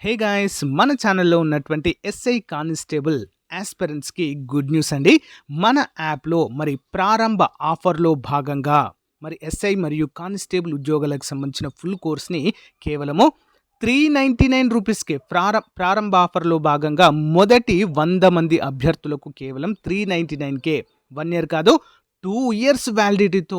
Hey guys, మన ఛానల్లో ఉన్నటువంటి ఎస్ఐ కానిస్టేబుల్ ఆస్పిరెంట్స్కి గుడ్ న్యూస్ అండి. మన యాప్లో ప్రారంభ ఆఫర్లో భాగంగా ఎస్ఐ మరియు కానిస్టేబుల్ ఉద్యోగాలకు సంబంధించిన ఫుల్ కోర్స్ని కేవలము 399 రూపీస్కే ప్రారంభ ఆఫర్లో భాగంగా మొదటి 100 మంది అభ్యర్థులకు కేవలం 399కే 1 ఇయర్ కాదు 2 ఇయర్స్ వ్యాలిడిటీతో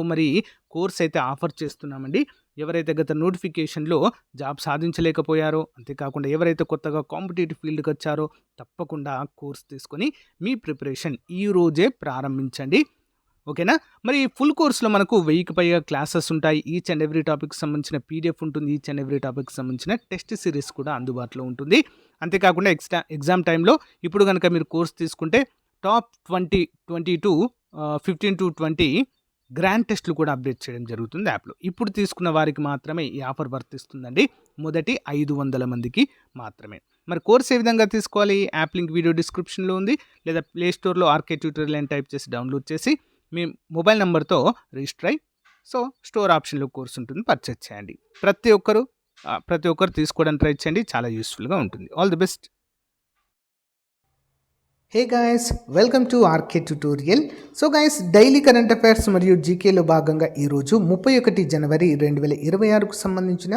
కోర్స్ అయితే ఆఫర్ చేస్తున్నామండి. ఎవరైతే గత నోటిఫికేషన్లో జాబ్ సాధించలేకపోయారో, అంతేకాకుండా ఎవరైతే కొత్తగా కాంపిటేటివ్ ఫీల్డ్కి వచ్చారో తప్పకుండా కోర్స్ తీసుకొని మీ ప్రిపరేషన్ ఈ రోజే ప్రారంభించండి. ఓకేనా? ఫుల్ కోర్స్లో మనకు 1000కి పైగా క్లాసెస్ ఉంటాయి. ఈచ్ అండ్ ఎవ్రీ టాపిక్ సంబంధించిన పీడిఎఫ్ ఉంటుంది. ఈచ్ అండ్ ఎవ్రీ టాపిక్ సంబంధించిన టెస్ట్ సిరీస్ కూడా అందుబాటులో ఉంటుంది. అంతేకాకుండా ఎగ్జామ్ టైంలో ఇప్పుడు కనుక మీరు కోర్స్ తీసుకుంటే టాప్ 22 15 to 20 గ్రాండ్ టెస్ట్లు కూడా అప్డేట్ చేయడం జరుగుతుంది యాప్లో. ఇప్పుడు తీసుకున్న వారికి మాత్రమే ఈ ఆఫర్ వర్తిస్తుందండి. మొదటి 500 మందికి మాత్రమే. కోర్స్ ఏ విధంగా తీసుకోవాలి? యాప్ లింక్ వీడియో డిస్క్రిప్షన్లో ఉంది, లేదా ప్లే స్టోర్లో ఆర్కే ట్యూటోరియల్ అని టైప్ చేసి డౌన్లోడ్ చేసి మీ మొబైల్ నెంబర్తో రిజిస్టర్ అయ్యి స్టోర్ ఆప్షన్లో కోర్స్ ఉంటుంది, పర్చేజ్ చేయండి. ప్రతి ఒక్కరు తీసుకోవడానికి ట్రై చేయండి. చాలా యూస్ఫుల్గా ఉంటుంది. All the best. Hey guys, welcome to RK tutorial. So guys, daily current affairs మరియు జీకేలో భాగంగా ఈరోజు 31 జనవరి 2026కు సంబంధించిన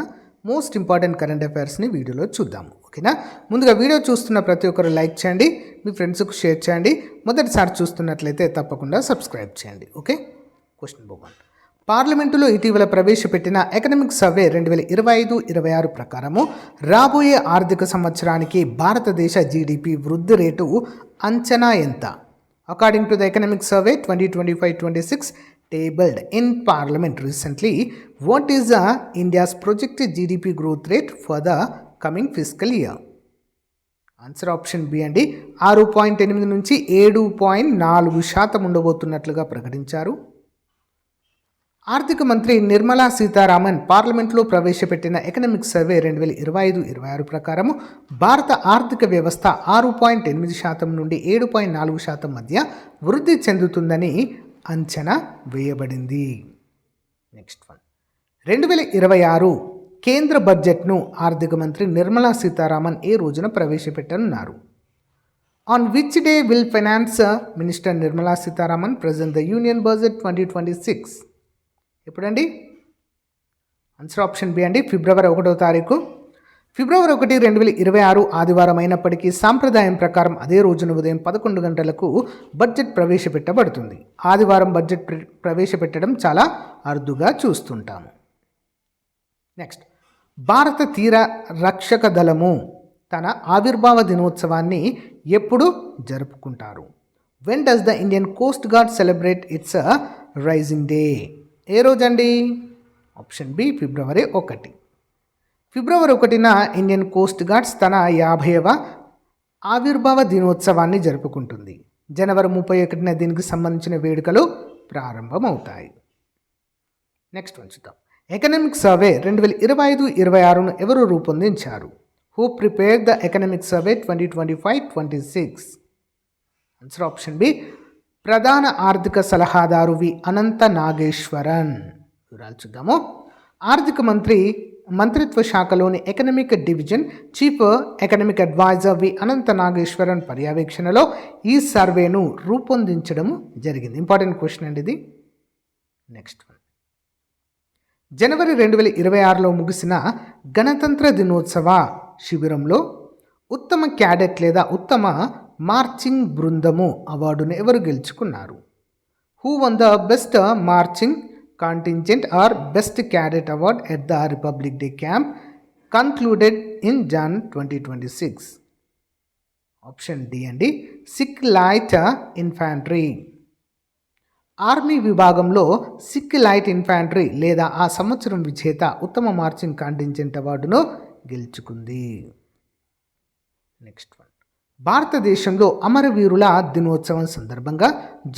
మోస్ట్ ఇంపార్టెంట్ కరెంట్ అఫైర్స్ని వీడియోలో చూద్దాము. ఓకేనా? ముందుగా వీడియో చూస్తున్న ప్రతి ఒక్కరు లైక్ చేయండి, మీ ఫ్రెండ్స్కు షేర్ చేయండి. మొదటిసారి చూస్తున్నట్లయితే తప్పకుండా సబ్స్క్రైబ్ చేయండి. ఓకే? Question number 1. పార్లమెంటులో ఇటీవల ప్రవేశపెట్టిన ఎకనామిక్ సర్వే 2025-26 ప్రకారము రాబోయే ఆర్థిక సంవత్సరానికి భారతదేశ జీడిపి వృద్ధి రేటు అంచనా ఎంత? According to the economic survey 2025-26 tabled in parliament recently, what is India's projected GDP growth rate for the coming fiscal year? Answer option B అండి. 6.8 నుంచి 7.4% ఉండబోతున్నట్లుగా ప్రకటించారు. ఆర్థిక మంత్రి నిర్మలా సీతారామన్ పార్లమెంట్లో ప్రవేశపెట్టిన ఎకనామిక్ సర్వే 2025-26 ప్రకారం భారత ఆర్థిక వ్యవస్థ 6.8% నుండి 7.4% మధ్య వృద్ధి చెందుతుందని అంచనా వేయబడింది. Next one. 2026 కేంద్ర బడ్జెట్ను ఆర్థిక మంత్రి నిర్మలా సీతారామన్ ఏ రోజున ప్రవేశపెట్టనున్నారు? On which day will finance minister Nirmala Sitharaman present the union budget 2026? ఎప్పుడండి? ఆన్సర్ ఆప్షన్ బి అండి. ఫిబ్రవరి 1వ తారీఖు. ఫిబ్రవరి 1, 2026 ఆదివారం అయినప్పటికీ సాంప్రదాయం ప్రకారం అదే రోజున ఉదయం 11 గంటలకు బడ్జెట్ ప్రవేశపెట్టబడుతుంది. ఆదివారం బడ్జెట్ ప్రవేశపెట్టడం చాలా అరుదుగా చూస్తుంటాము. నెక్స్ట్. భారత తీర రక్షక దళము తన ఆవిర్భావ దినోత్సవాన్ని ఎప్పుడు జరుపుకుంటారు? When does the Indian Coast Guard celebrate its raising day? ఏ రోజండి? ఆప్షన్ బి ఫిబ్రవరి 1. ఫిబ్రవరి 1న ఇండియన్ కోస్ట్ గార్డ్స్ తన 50వ ఆవిర్భావ దినోత్సవాన్ని జరుపుకుంటుంది. జనవరి 31న దీనికి సంబంధించిన వేడుకలు ప్రారంభమవుతాయి. నెక్స్ట్ చూద్దాం. ఎకనామిక్ సర్వే 2025-26ను ఎవరు రూపొందించారు? Who prepare the economic survey 2025-26? Answer option B ప్రధాన ఆర్థిక సలహాదారు వి అనంత నాగేశ్వరన్. వివరాలు చూద్దాము. ఆర్థిక మంత్రిత్వ శాఖలోని economic division chief economic adviser V Anantha Nageswaran పర్యవేక్షణలో ఈ సర్వేను రూపొందించడం జరిగింది. ఇంపార్టెంట్ క్వశ్చన్ అండి ఇది. Next one. జనవరి 2026లో ముగిసిన గణతంత్ర దినోత్సవ శిబిరంలో ఉత్తమ క్యాడెట్ లేదా ఉత్తమ మార్చింగ్ బృందము అవార్డును ఎవరు గెలుచుకున్నారు? Who won the best marching contingent or best cadet award at the Republic Day camp concluded in Jan 2026? Option D అండి. Sikh light infantry. ఆర్మీ విభాగంలో సిక్ లైట్ ఇన్ఫాంట్రీ లేదా ఆ సంవత్సరం విజేత ఉత్తమ మార్చింగ్ కాంటింజెంట్ అవార్డును గెలుచుకుంది. Next one. భారతదేశంలో అమరవీరుల దినోత్సవం సందర్భంగా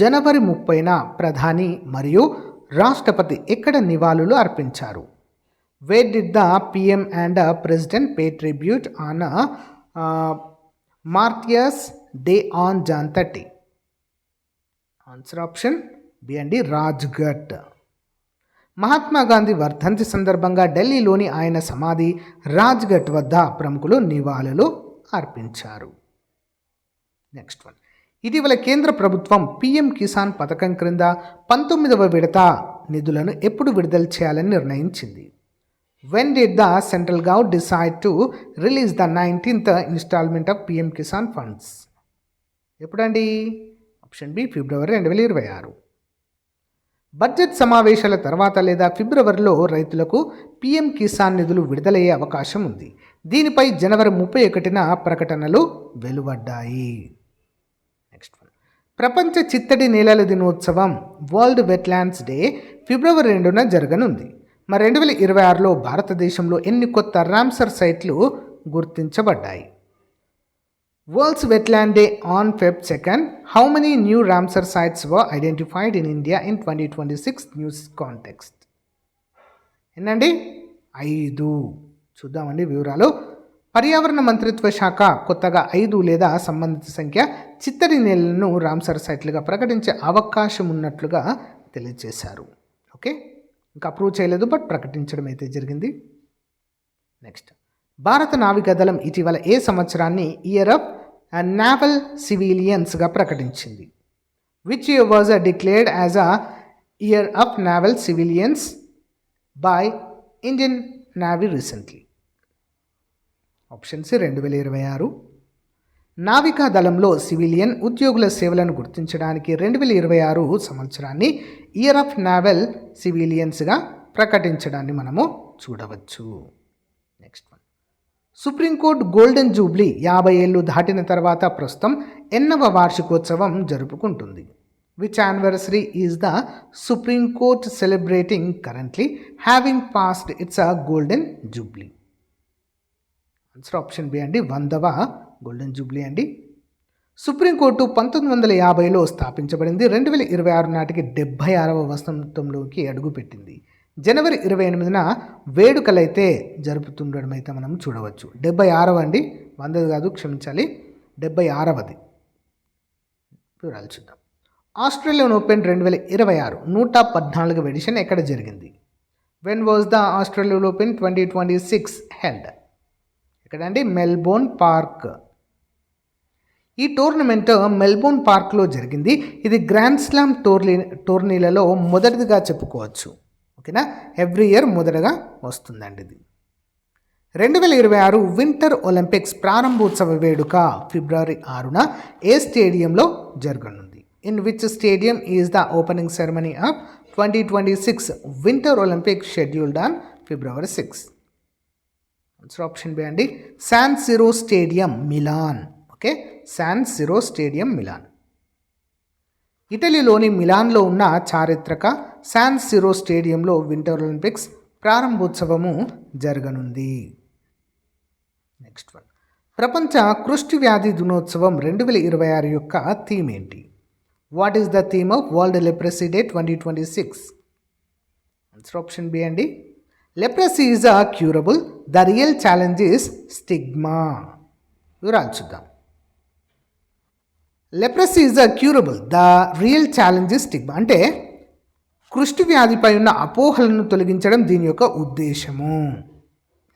జనవరి 30న ప్రధాని మరియు రాష్ట్రపతి ఎక్కడ నివాళులు అర్పించారు? Where did the PM and president pay tribute on martyrs day on Jan 30? Answer option B అండి. రాజ్ఘట్. మహాత్మా గాంధీ వర్ధంతి సందర్భంగా ఢిల్లీలోని ఆయన సమాధి రాజ్ఘట్ వద్ద ప్రముఖులు నివాళులు అర్పించారు. Next one. ఇటీవల కేంద్ర ప్రభుత్వం పిఎం కిసాన్ పథకం క్రింద 19వ విడత నిధులను ఎప్పుడు విడుదల చేయాలని నిర్ణయించింది? When did the central government decide to release the 19th installment of PM Kisan funds? ఎప్పుడండి? ఆప్షన్ బి ఫిబ్రవరి 2026. బడ్జెట్ సమావేశాల తర్వాత లేదా ఫిబ్రవరిలో రైతులకు పిఎం కిసాన్ నిధులు విడుదలయ్యే అవకాశం ఉంది. దీనిపై జనవరి 31న ప్రకటనలు వెలువడ్డాయి. Next one. ప్రపంచ చిత్తడి నేలల దినోత్సవం వరల్డ్ వెట్లాండ్స్ డే ఫిబ్రవరి 2న జరగనుంది. మరి 2026లో భారతదేశంలో ఎన్ని కొత్త రామ్సర్ సైట్లు గుర్తించబడ్డాయి? Worlds wetland day on Feb 2nd. How many new Ramsar sites were identified in India in 2026 news context? ఏంటండి? 5. చూద్దామండి వివరాలు. పర్యావరణ మంత్రిత్వ శాఖ కొత్తగా 5 లేదా సంబంధిత సంఖ్య చిత్తడి నేలలను రామ్సర్ సైట్లుగా ప్రకటించే అవకాశం ఉన్నట్లుగా తెలియజేశారు. ఓకే, ఇంకా అప్రూవ్ చేయలేదు, బట్ ప్రకటించడం అయితే జరిగింది. నెక్స్ట్. భారత నావికాదళం ఇటీవల ఏ సంవత్సరాన్ని ఇయర్ ఆఫ్ నావల్ సివిలియన్స్గా ప్రకటించింది? Which year was declared as a year of naval civilians by Indian Navy recently? Option C 2026. నావికాదళంలో సివిలియన్ ఉద్యోగుల సేవలను గుర్తించడానికి 2026 సంవత్సరాన్ని ఇయర్ ఆఫ్ నావల్ సివిలియన్స్గా ప్రకటించడాన్ని మనము చూడవచ్చు. Next one. Supreme court golden jubilee 50 ఏళ్ళు దాటిన తర్వాత ప్రస్తుతం ఎన్నవ వార్షికోత్సవం జరుపుకుంటుంది? Which anniversary is the Supreme Court celebrating currently having passed its a golden jubilee? Answer option B అండి, 100వ గోల్డెన్ జూబ్లీ అండి. సుప్రీంకోర్టు 1950లో స్థాపించబడింది. 2026 నాటికి 76వ వసంతంలోకి అడుగుపెట్టింది. జనవరి 28న వేడుకలైతే జరుపుతుండడం అయితే మనం చూడవచ్చు. 76వ అండి, 100 కాదు, క్షమించాలి, 76వది. వివరాలు చూద్దాం. ఆస్ట్రేలియన్ ఓపెన్ 2026 114వ ఎడిషన్ ఎక్కడ జరిగింది? When was the Australian Open 2026 held? ఎక్కడండి? Melbourne Park. ఈ టోర్నమెంట్ మెల్బోర్న్ పార్క్లో జరిగింది. ఇది గ్రాండ్ స్లామ్ టోర్నీలలో మొదటిదిగా చెప్పుకోవచ్చు. ఓకేనా, ఎవ్రీ ఇయర్ మొదటగా వస్తుందండి ఇది. 2026 వింటర్ ఒలింపిక్స్ ప్రారంభోత్సవ వేడుక ఫిబ్రవరి 6న ఏ స్టేడియంలో జరగనుంది? In which stadium is the opening ceremony of 2026 Winter Olympics scheduled on February 6? Answer option B అండి, San Siro stadium, Milan. Okay, San Siro stadium, Milan. ఇటలీలోని మిలాన్లో ఉన్న చారిత్రక శాన్ సిరో స్టేడియంలో వింటర్ ఒలింపిక్స్ ప్రారంభోత్సవము జరగనుంది. Next one. ప్రపంచ కుష్టి వ్యాధి దినోత్సవం 2026 యొక్క థీమ్ ఏంటి? What is the theme of World Leprosy Day 2026? Answer option B అండి, leprosy is a curable, the real challenge is stigma. వివరాలు చూద్దాం. Leprosy is a curable, the real challenge is stigma అంటే కుష్టి వ్యాధిపై ఉన్న అపోహలను తొలగించడం దీని యొక్క ఉద్దేశము.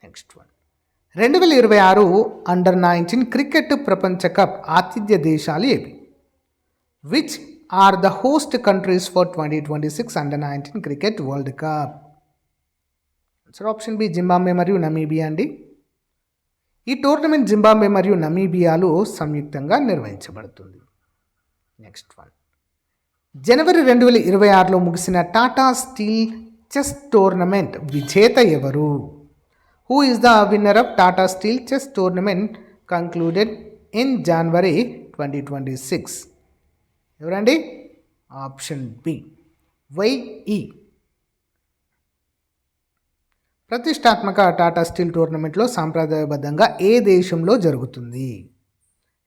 Next one. 2026 అండర్-19 క్రికెట్ ప్రపంచ కప్ ఆతిథ్య దేశాలు ఏవి? Which are the host countries for 2026 under nineteen cricket world cup? Answer option B Zimbabwe మరియు నమీబియా అండి. ఈ టోర్నమెంట్ జింబాబ్వే మరియు నమీబియాలు సంయుక్తంగా నిర్వహించబడుతుంది. Next one. జనవరి 2026లో ముగిసిన టాటా స్టీల్ చెస్ టోర్నమెంట్ విజేత ఎవరు? Who is the winner of Tata Steel chess tournament concluded in January 2026? ఎవరండి? ఆప్షన్ బి వైఈ. ప్రతిష్టాత్మక టాటా స్టీల్ టోర్నమెంట్లో సాంప్రదాయబద్ధంగా ఏ దేశంలో జరుగుతుంది?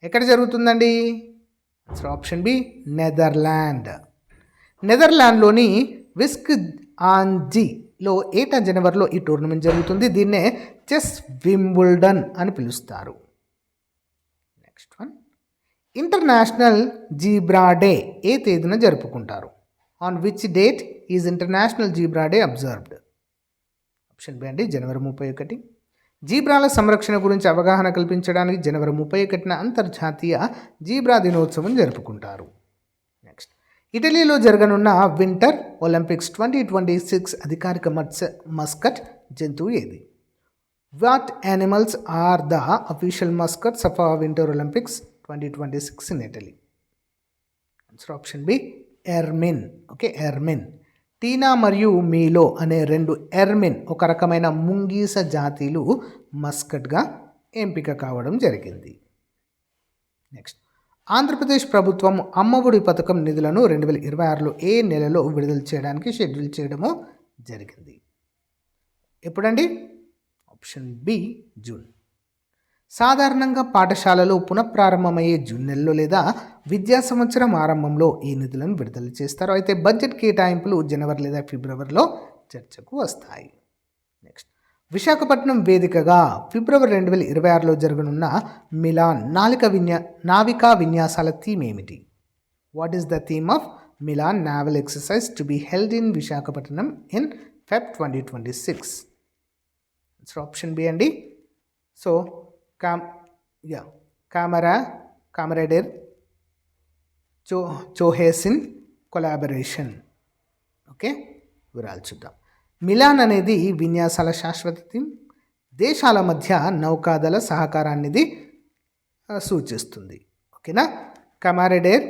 ఎక్కడ జరుగుతుందండి? Option B Netherland. నెదర్లాండ్లోని విస్క్ ఆన్జీలో ఏటా జనవరిలో ఈ టోర్నమెంట్ జరుగుతుంది. దీన్నే చెస్ వింబుల్డన్ అని పిలుస్తారు. Next one. International Zebra Day ఏ తేదీన జరుపుకుంటారు? On which date is International Zebra Day observed? Option B అండి జనవరి 31. జీబ్రాల సంరక్షణ గురించి అవగాహన కల్పించడానికి జనవరి 31న అంతర్జాతీయ జీబ్రా దినోత్సవం జరుపుకుంటారు. నెక్స్ట్, ఇటలీలో జరగనున్న వింటర్ ఒలింపిక్స్ 2026 అధికారిక మస్కట్ జంతువు ఏది? What animals are the official mascots of Winter Olympics 2026 in Italy? Answer option B ermine. Okay, ermine. Tina మరియు మీలో అనే 2 ఎర్మిన్ ఒక రకమైన ముంగీస జాతీలు మస్కట్గా ఎంపిక కావడం జరిగింది. నెక్స్ట్, ఆంధ్రప్రదేశ్ ప్రభుత్వం అమ్మఒడి పథకం నిధులను 2026లో ఏ నెలలో విడుదల చేయడానికి షెడ్యూల్ చేయడమో జరిగింది? ఎప్పుడండి? Option B June. సాధారణంగా పాఠశాలలు పునఃప్రారంభమయ్యే జూన్ నెలలో లేదా విద్యా సంవత్సరం ఆరంభంలో ఈ నిధులను విడుదల చేస్తారు. అయితే బడ్జెట్ కేటాయింపులు జనవరి లేదా ఫిబ్రవరిలో చర్చకు వస్తాయి. నెక్స్ట్, విశాఖపట్నం వేదికగా ఫిబ్రవరి 2026లో జరగనున్న మిలాన్ నావికా విన్యాసాల థీమ్ ఏమిటి? What is the theme of Milan naval exercise to be held in Visakhapatnam in Feb 2026? Option B అండి. So camaraderie cohesion collaboration. Okay, వివరాలు చూద్దాం. మిలాన్ అనేది విన్యాసాల శాశ్వత థీమ్, దేశాల మధ్య నౌకాదళ సహకారాన్ని సూచిస్తుంది. ఓకేనా, కామరేడర్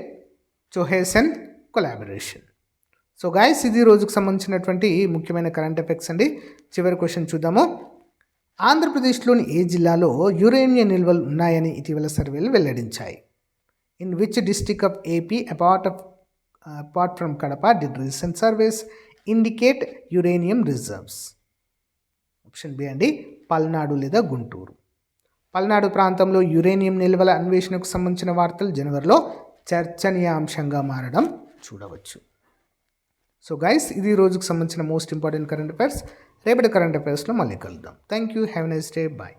చోహేసన్ కొలాబరేషన్. సో గాయస్, ఇది రోజుకు సంబంధించినటువంటి ముఖ్యమైన కరెంట్ ఎఫెక్ట్స్ అండి. చివరి క్వశ్చన్ చూద్దాము. ఆంధ్రప్రదేశ్లోని ఏ జిల్లాలో యురేనియం నిల్వలు ఉన్నాయని ఇటీవల సర్వేలు వెల్లడించాయి? In which district of AP apart from Kadapa did recent surveys indicate uranium reserves? Option B అండి పల్నాడు లేదా గుంటూరు. పల్నాడు ప్రాంతంలో యురేనియం నిల్వల అన్వేషణకు సంబంధించిన వార్తలు జనవరిలో చర్చనీయాంశంగా మారడం చూడవచ్చు. సో గైస్, ఇది రోజుకు సంబంధించిన మోస్ట్ ఇంపార్టెంట్ కరెంట్ అఫైర్స్. రేపటి కరెంట్ అఫైర్స్లో మళ్ళీ కలుద్దాం. Thank you. Have a nice day. Bye.